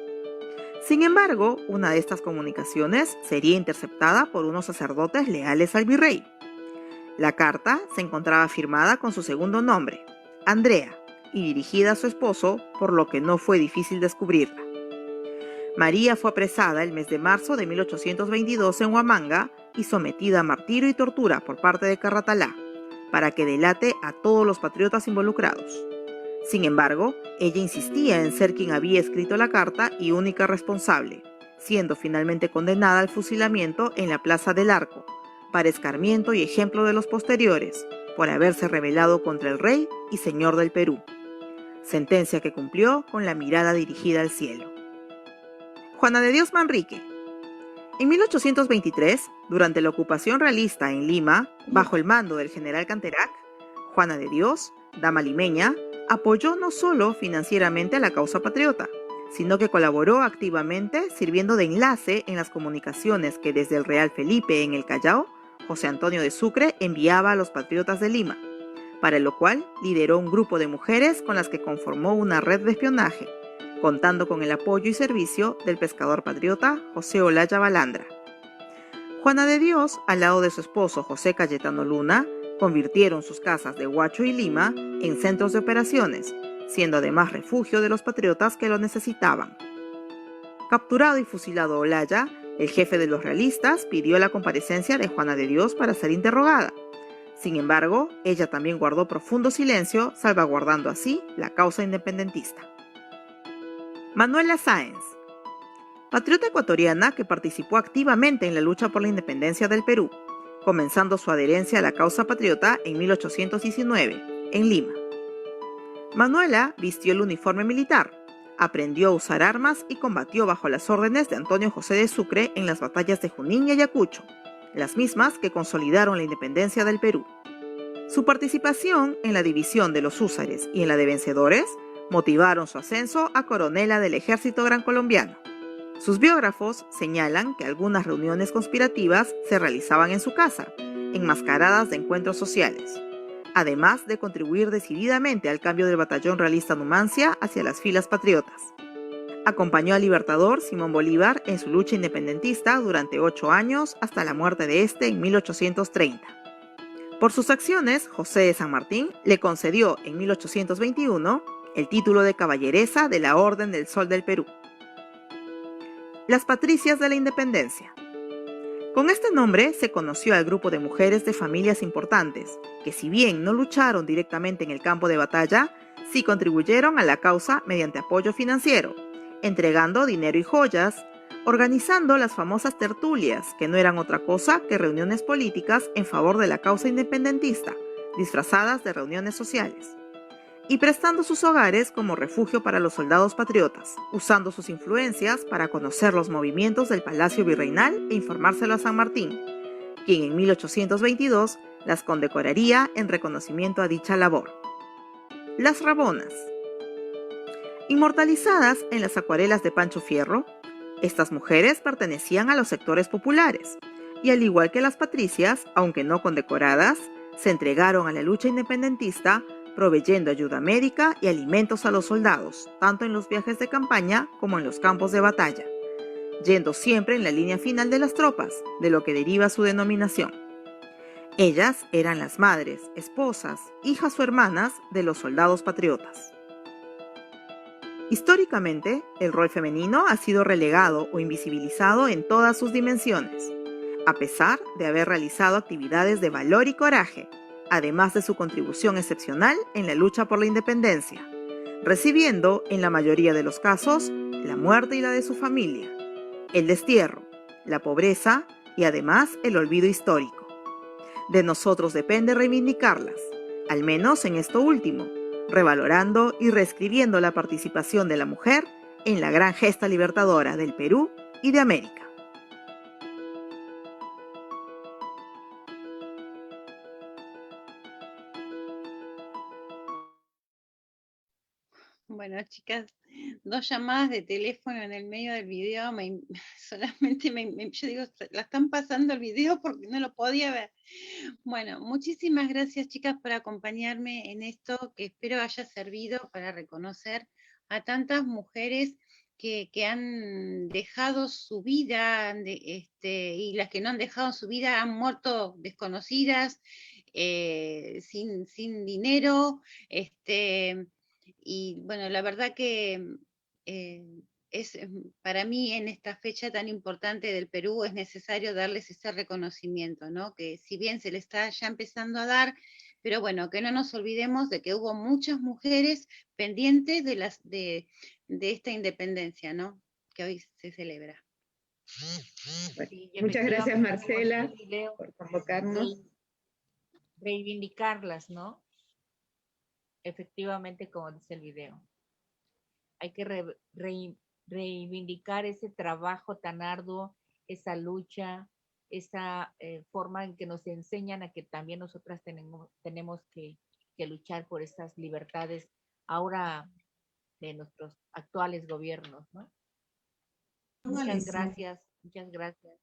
Sin embargo, una de estas comunicaciones sería interceptada por unos sacerdotes leales al virrey. La carta se encontraba firmada con su segundo nombre, Andrea, y dirigida a su esposo, por lo que no fue difícil descubrirla. María fue apresada el mes de marzo de 1822 en Huamanga y sometida a martirio y tortura por parte de Carratalá, para que delate a todos los patriotas involucrados. Sin embargo, ella insistía en ser quien había escrito la carta y única responsable, siendo finalmente condenada al fusilamiento en la Plaza del Arco, para escarmiento y ejemplo de los posteriores, por haberse rebelado contra el rey y señor del Perú. Sentencia que cumplió con la mirada dirigida al cielo. Juana de Dios Manrique. En 1823, durante la ocupación realista en Lima, bajo el mando del general Canterac, Juana de Dios, dama limeña, apoyó no solo financieramente a la causa patriota, sino que colaboró activamente sirviendo de enlace en las comunicaciones que desde el Real Felipe en el Callao, José Antonio de Sucre enviaba a los patriotas de Lima, para lo cual lideró un grupo de mujeres con las que conformó una red de espionaje, contando con el apoyo y servicio del pescador patriota José Olaya Balandra. Juana de Dios, al lado de su esposo José Cayetano Luna, convirtieron sus casas de Huacho y Lima en centros de operaciones, siendo además refugio de los patriotas que lo necesitaban. Capturado y fusilado Olaya, el jefe de los realistas pidió la comparecencia de Juana de Dios para ser interrogada. Sin embargo, ella también guardó profundo silencio, salvaguardando así la causa independentista. Manuela Sáenz. Patriota ecuatoriana que participó activamente en la lucha por la independencia del Perú, comenzando su adherencia a la causa patriota en 1819, en Lima. Manuela vistió el uniforme militar, aprendió a usar armas y combatió bajo las órdenes de Antonio José de Sucre en las batallas de Junín y Ayacucho, las mismas que consolidaron la independencia del Perú. Su participación en la división de los húsares y en la de vencedores motivaron su ascenso a coronela del ejército gran colombiano. Sus biógrafos señalan que algunas reuniones conspirativas se realizaban en su casa, enmascaradas de encuentros sociales, además de contribuir decididamente al cambio del batallón realista Numancia hacia las filas patriotas. Acompañó al libertador Simón Bolívar en su lucha independentista durante 8 años hasta la muerte de este en 1830. Por sus acciones, José de San Martín le concedió en 1821 el título de caballeresa de la Orden del Sol del Perú. Las Patricias de la Independencia. Con este nombre se conoció al grupo de mujeres de familias importantes, que si bien no lucharon directamente en el campo de batalla, sí contribuyeron a la causa mediante apoyo financiero, entregando dinero y joyas, organizando las famosas tertulias, que no eran otra cosa que reuniones políticas en favor de la causa independentista, disfrazadas de reuniones sociales, y prestando sus hogares como refugio para los soldados patriotas, usando sus influencias para conocer los movimientos del Palacio Virreinal e informárselo a San Martín, quien en 1822 las condecoraría en reconocimiento a dicha labor. Las Rabonas. Inmortalizadas en las acuarelas de Pancho Fierro, estas mujeres pertenecían a los sectores populares, y al igual que las patricias, aunque no condecoradas, se entregaron a la lucha independentista, proveyendo ayuda médica y alimentos a los soldados, tanto en los viajes de campaña como en los campos de batalla, yendo siempre en la línea final de las tropas, de lo que deriva su denominación. Ellas eran las madres, esposas, hijas o hermanas de los soldados patriotas. Históricamente, el rol femenino ha sido relegado o invisibilizado en todas sus dimensiones, a pesar de haber realizado actividades de valor y coraje, además de su contribución excepcional en la lucha por la independencia, recibiendo, en la mayoría de los casos, la muerte y la de su familia, el destierro, la pobreza y además el olvido histórico. De nosotros depende reivindicarlas, al menos en esto último, revalorando y reescribiendo la participación de la mujer en la gran gesta libertadora del Perú y de América. Bueno, chicas, 2 llamadas de teléfono en el medio del video, solamente yo digo, la están pasando el video porque no lo podía ver. Bueno, muchísimas gracias, chicas, por acompañarme en esto, que espero haya servido para reconocer a tantas mujeres que han dejado su vida, y las que no han dejado su vida han muerto desconocidas, sin dinero, y bueno, la verdad que para mí en esta fecha tan importante del Perú es necesario darles ese reconocimiento, ¿no? Que si bien se le está ya empezando a dar, pero bueno, que no nos olvidemos de que hubo muchas mujeres pendientes de esta independencia, ¿no? Que hoy se celebra. Bueno, Sí, muchas gracias, efectivamente, Marcela, video, por convocarnos. reivindicarlas, ¿no? Efectivamente, como dice el video. Hay que reivindicar ese trabajo tan arduo, esa lucha, esa forma en que nos enseñan a que también nosotras tenemos que luchar por esas libertades ahora de nuestros actuales gobiernos, ¿no? Muchas gracias, muchas gracias.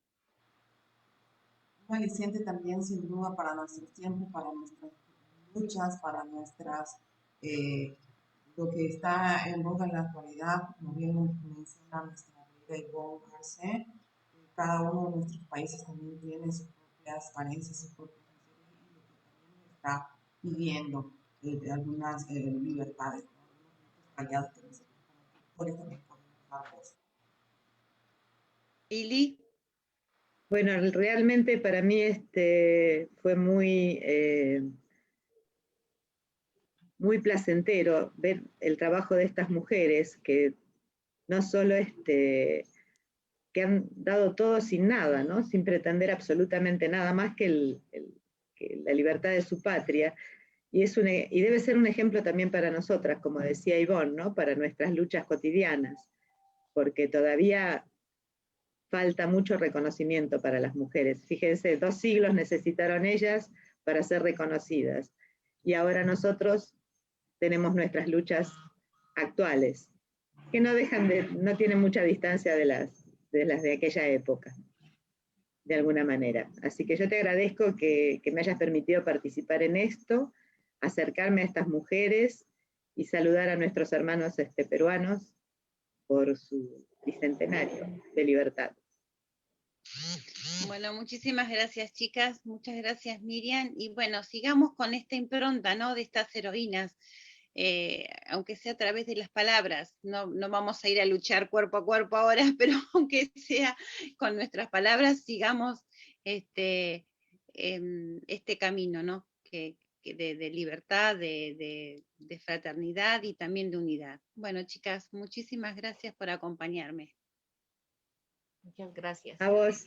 Un aliciente también, sin duda, para nuestros tiempos, para nuestras luchas, para lo que está en boga en la actualidad, como bien menciona nuestra querida Ivonne Garcés, cada uno de nuestros países también tiene sus propias carencias, sus propias miserias, y lo que también está pidiendo algunas libertades, ¿no? Aliados que nosotros como también podemos dar voz. Ili. Bueno, realmente para mí fue muy placentero ver el trabajo de estas mujeres que no solo que han dado todo sin nada, ¿no? Sin pretender absolutamente nada más que la libertad de su patria. Y debe ser un ejemplo también para nosotras, como decía Ivonne, ¿no? Para nuestras luchas cotidianas, porque todavía falta mucho reconocimiento para las mujeres. Fíjense, 2 siglos necesitaron ellas para ser reconocidas. Y ahora nosotros tenemos nuestras luchas actuales, que no tienen mucha distancia de las de aquella época, de alguna manera. Así que yo te agradezco que me hayas permitido participar en esto, acercarme a estas mujeres y saludar a nuestros hermanos peruanos por su bicentenario de libertad. Bueno, muchísimas gracias, chicas. Muchas gracias, Miriam. Y bueno, sigamos con esta impronta, ¿no? De estas heroínas, aunque sea a través de las palabras. No vamos a ir a luchar cuerpo a cuerpo ahora, pero aunque sea con nuestras palabras, sigamos este camino, ¿no? De libertad, de fraternidad y también de unidad. Bueno, chicas, muchísimas gracias por acompañarme. Muchas gracias. A vos.